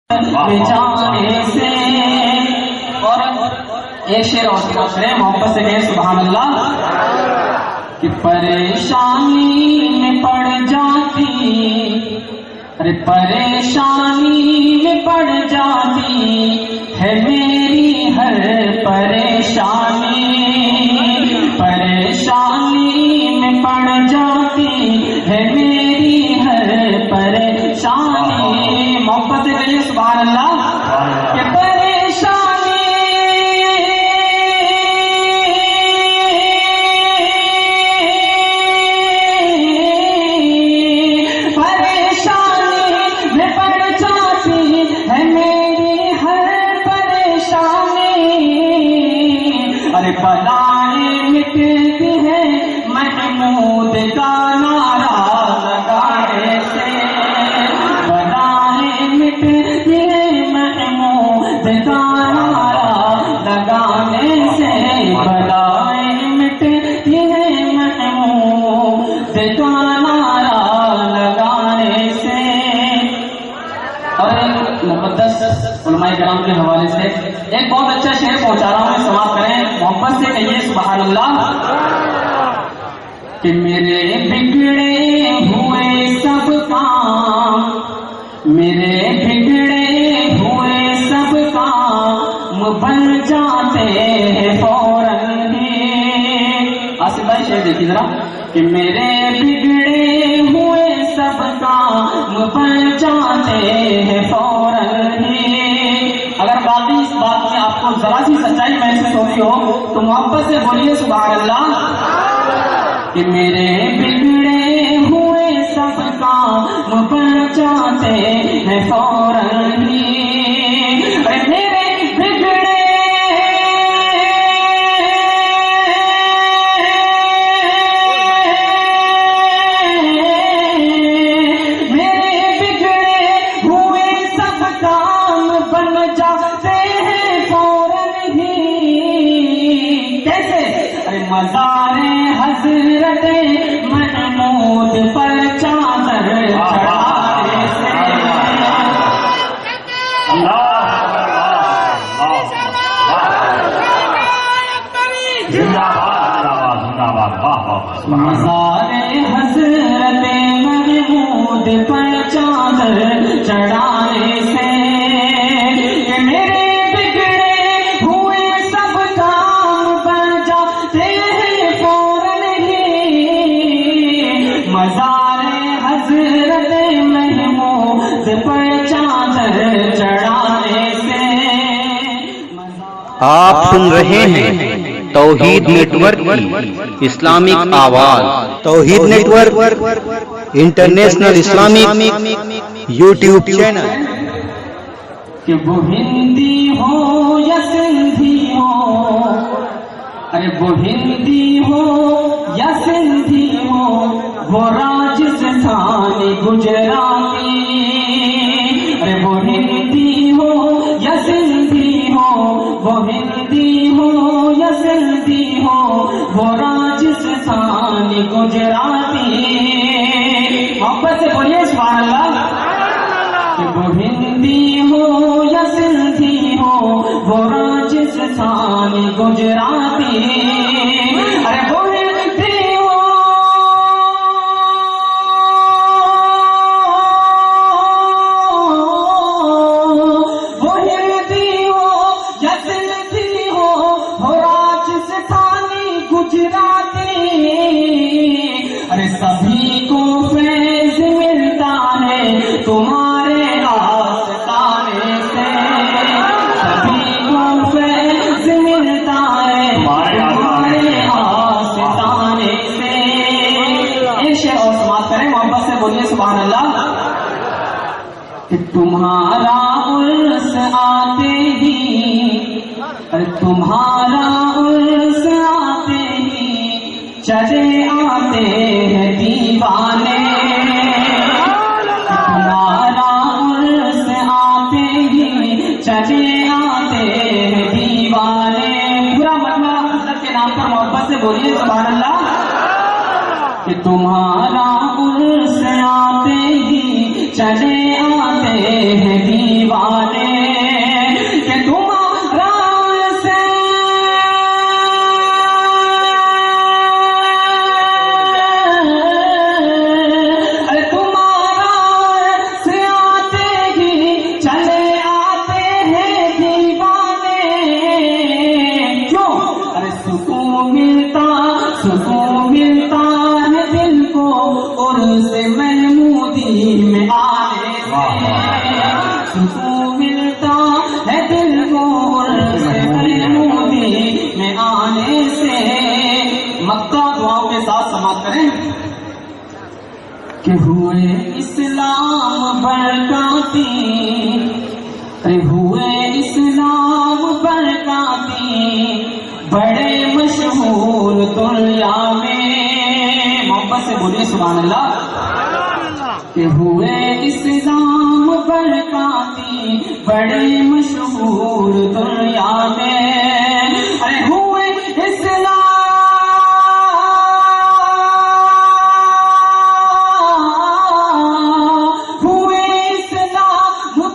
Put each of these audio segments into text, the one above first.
جانے سے اور ایک شعر اور سنات کریں محبت سے کہیں سبحان اللہ کہ پریشانی میں پڑ جاتی پریشانی میں پڑ جاتی ہے میری ہر پریشانی پریشانی میں پڑ جاتی ہے میری ہر پریشانی محبت سے کہیے سبحان اللہ کہ پریشانی میں پڑ جاتی ہے میری ہر پریشانی ارے بلائیں مٹتی ہے محمود کا نعرہ لگانے سے بلائیں مٹتی ہے محمود کا نعرہ لگانے سے بلائیں مٹتی ہے محمود کا نعرہ لگانے سے اور نمبر 10 علماء کرام کے حوالے سے ایک بہت اچھا شعر پہنچا رہا ہوں سماعت کریں محبت سے کہیے سبحان اللہ کہ میرے بگڑے ہوئے سب کام میرے بگڑے ہوئے سب کام بن جاتے ہیں فوراً ہی آصف بھائی شعر دیکھیے ذرا کہ میرے بگڑے ہوئے سب کام بن جاتے ہیں فوراً ہی اگر باقی اس بات میں آپ کو ذرا سی سچائی محسوس ہو رہی ہو تو محبت سے بولیے سبحان اللہ کہ میرے بگڑے ہوئے سب کام بن جاتے ہیں فوراً ہی میرے بگڑے میرے بگڑے ہوئے سب کام بن جاتے ہیں فوراً ہی کیسے ارے مزار حضرت محمود پر چادر چڑھانے سے مزار حضرت محمود پر چادر چڑھانے سے کہ میرے بگڑے ہوئے سب کام بن جاتے ہیں فوراً ہی مزار حضرت محمود پر چادر چڑھانے سے آپ سن رہے ہیں توحید نیٹ ورک کی اسلامک آواز توحید network international Islamic YouTube channel کہ وہ ہندی ہو یا سندھی ہو ارے وہ ہندی ہو یا سندھی ہو وہ راجستھانی گجراتی ارے وہ ہندی ہو یا سندھی ہو وہ ہندی ہو یا سندھی ہو وہ راجستھانی گجراتی محبت سے بولیے سبحان اللہ کہ وہ ہندی ہو یا سندھی ہو وہ راجستھانی گجراتی ارے وہ ہندی ہو وہ ہندی ہو یا سندھی ہو وہ راجستھانی گجراتی ارے سبھی کو فیض ملتا ہے تمہارے آستانے سے سبھی کو فیض ملتا ہے تمہارے آستانے سے ایک شعر اور سماعت کریں محبت سے بولیے سبحان اللہ کہ تمہارا عرس آتے ہی تمہارا عرس آتے ہی چلے آتے ہیں دیوانے تمہارا عرس آتے ہی چلے آتے ہیں دیوانے پورا مطلب حضرت کے نام پر محبت سے بولیے سبحان اللہ کہ تمہارا عرس آتے ہی چلے آتے ہیں دیوانے کہ تمہارا سے تمہارا سے آتے ہی چلے آتے ہیں دیوانے کیوں سکون ملتا ہے دل کو اور سے محمودی میں آنے سے سکون ملتا ہے دل کو اور سے محمودی میں آنے سے مکہ دعاؤں کے ساتھ سماعت کریں کہ ہوئے اسلام برکاتی ہوئے اسلام برکاتی بڑے مشہور دنیا میں محبت سے بولیے سبحان اللہ کہ ہوئے اسلام برکاتی بڑے مشہور دنیا میں ارے ہوئے اسلام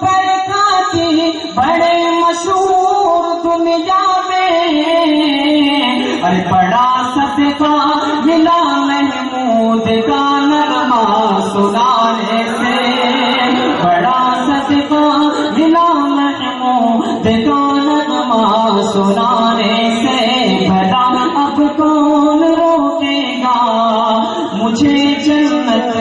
برکاتی بڑے مشہور دنیا میں ارے بڑا صدقہ ملا محمود کا نغمہ سنانے سے بڑا صدقہ ملا محمود کا نغمہ سنانے سے بھلا اب کون روکے گا مجھے جنت